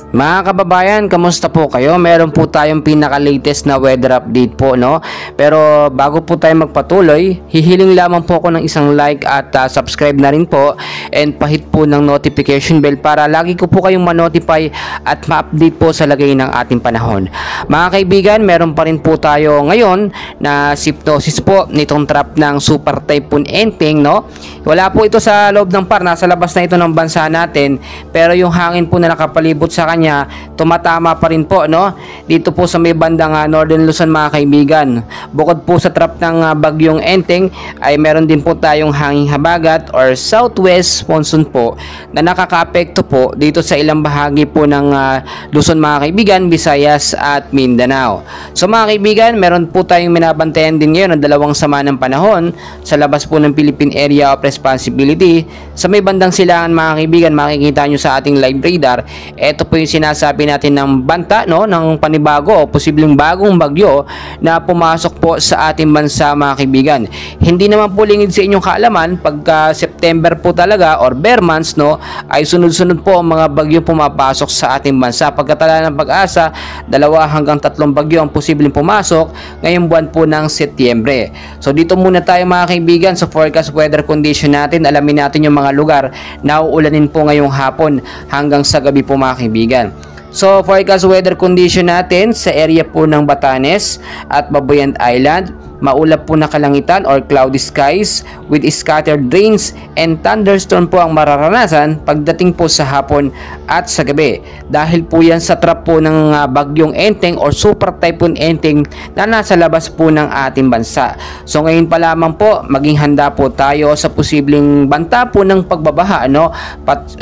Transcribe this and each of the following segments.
Mga kababayan, kamusta po kayo? Meron po tayong pinaka-latest na weather update po, no? Pero bago po tayo magpatuloy, hihiling lamang po ako ng isang like at subscribe na rin po and pahit po ng notification bell para lagi ko po kayong ma-notify at ma-update po sa lagay ng ating panahon. Mga kaibigan, meron pa rin po tayo ngayon na symptosis po nitong trap ng Super Typhoon Enteng, no? Wala po ito sa loob ng par, nasa labas na ito ng bansa natin, pero yung hangin po na nakapalibot sa kanya tumatama pa rin po, no? Dito po sa may bandang Northern Luzon, mga kaibigan. Bukod po sa trap ng bagyong Enteng ay meron din po tayong hanging habagat or southwest monsoon po na nakakaapekto po dito sa ilang bahagi po ng Luzon, mga kaibigan, Visayas at Mindanao. So mga kaibigan, meron po tayong minabantayan din ngayon ng dalawang sama ng panahon sa labas po ng Philippine Area of Responsibility. Sa may bandang silangan, mga kaibigan, makikita nyo sa ating live radar, ito po yung sinasabi natin ng banta, no, ng panibago o posibleng bagong bagyo na pumasok po sa ating bansa, mga kaibigan. Hindi naman po lingid sa inyong kaalaman, pagka September po talaga or bare months, no, ay sunod-sunod po ang mga bagyo pumapasok sa ating bansa. Pagkatala ng Pag-asa, 2 hanggang 3 bagyo ang posibleng pumasok ngayong buwan po ng Setyembre. So dito muna tayo, mga kaibigan, sa forecast weather condition natin. Alamin natin yung mga lugar na uulanin po ngayong hapon hanggang sa gabi po, mga kaibigan. So forecast weather condition natin sa area po ng Batanes at Babuyan Island, maulap po na kalangitan or cloudy skies with scattered rains and thunderstorm po ang mararanasan pagdating po sa hapon at sa gabi. Dahil po yan sa trap po ng bagyong Enteng or Super Typhoon Enteng na nasa labas po ng ating bansa. So ngayon pa lamang po, maging handa po tayo sa posibleng banta po ng pagbabaha, no?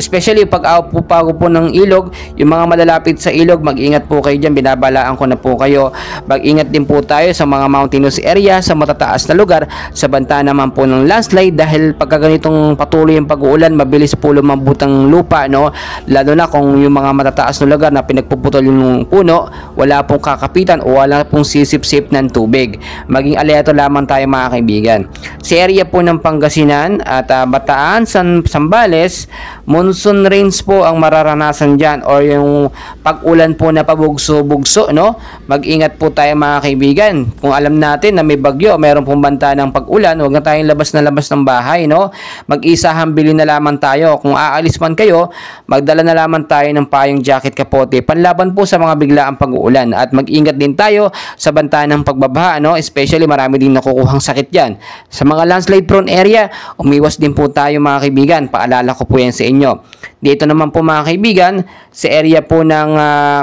Especially pag po ng ilog, yung mga malalapit sa ilog, mag-ingat po kayo dyan. Binabalaan ko na po kayo. Mag-ingat din po tayo sa mga mountainous area, sa matataas na lugar, sa banta naman po ng landslide, dahil pagka ganitong patuloy yung pag-uulan, mabilis po lumambot ang lupa, no? Lalo na kung yung mga matataas na lugar na pinagpuputol yung puno, wala pong kakapitan o wala pong sisip-sip ng tubig. Maging alerto lamang tayo, mga kaibigan. Sa area po ng Pangasinan at Bataan, Sambales, monsoon rains po ang mararanasan dyan or yung pag-ulan po na pabugso-bugso, no? Mag-ingat po tayo, mga kaibigan. Kung alam natin na may bagyo, mayroon pong banta ng pag-ulan, huwag na tayong labas ng bahay, no? Mag-isahang bili na lamang tayo. Kung aalis man kayo, magdala na lamang tayo ng payong jacket, kapote, panlaban po sa mga biglaang pag-uulan. At mag-ingat din tayo sa banta ng pagbabaha, no? Especially marami din nakukuhang sakit dyan. Sa mga landslide prone area, umiwas din po tayo, mga kaibigan. Paalala ko po yan sa inyo. Dito naman po, mga kaibigan, sa area po ng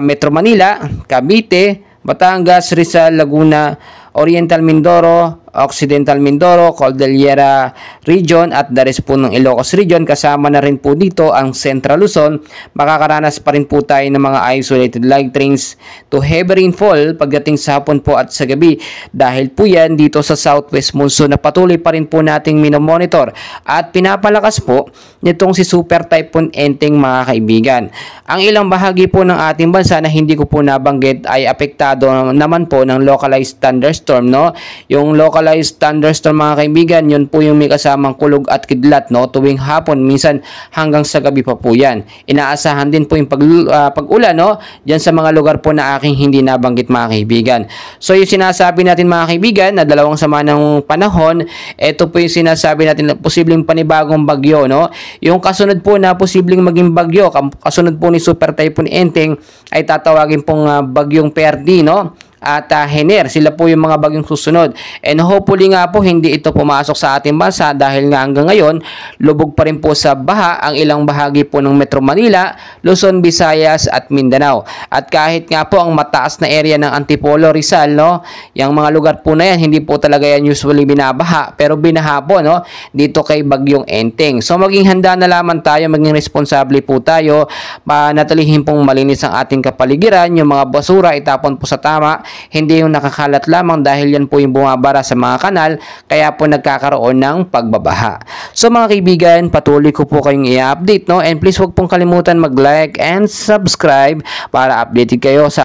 Metro Manila, Cavite, Batangas, Rizal, Laguna, Oriental Mindoro, Occidental Mindoro, Cordillera Region at the rest po ng Ilocos Region. Kasama na rin po dito ang Central Luzon. Makakaranas pa rin po tayo ng mga isolated light rains to heavy rainfall pagdating sa hapon po at sa gabi. Dahil po yan dito sa southwest monsoon na patuloy pa rin po nating minomonitor at pinapalakas po nitong si Super Typhoon Enteng, mga kaibigan. Ang ilang bahagi po ng ating bansa na hindi ko po nabanggit ay apektado naman po ng localized thunderstorm, no? Yung localized thunderstorm, mga kaibigan, yun po yung may kasamang kulog at kidlat, no? Tuwing hapon, minsan hanggang sa gabi pa po yan. Inaasahan din po yung pag-ulan, no? Diyan sa mga lugar po na aking hindi nabanggit, mga kaibigan. So yung sinasabi natin, mga kaibigan, na dalawang sama ng panahon, ito po yung sinasabi natin na posibleng panibagong bagyo, no? Yung kasunod po na posibleng maging bagyo, kasunod po ni Super Typhoon Enteng ay tatawagin pong bagyong Perdi, no? At Hener, sila po yung mga bagyong susunod. And hopefully nga po hindi ito pumasok sa ating bansa dahil nga hanggang ngayon lubog pa rin po sa baha ang ilang bahagi po ng Metro Manila, Luzon, Visayas at Mindanao. At kahit nga po ang mataas na area ng Antipolo, Rizal, no, yung mga lugar po na yan, hindi po talaga yan usually binabaha, pero binaha po, no, dito kay bagyong Enteng. So maging handa na lamang tayo, maging responsable po tayo, panatilihin pong malinis ang ating kapaligiran, yung mga basura itapon po sa tama, hindi yung nakakalat lamang dahil yan po yung bumabara sa mga kanal, kaya po nagkakaroon ng pagbabaha. So mga kaibigan, patuloy ko po kayong i-update, no? And please huwag pong kalimutan mag-like and subscribe para updated kayo sa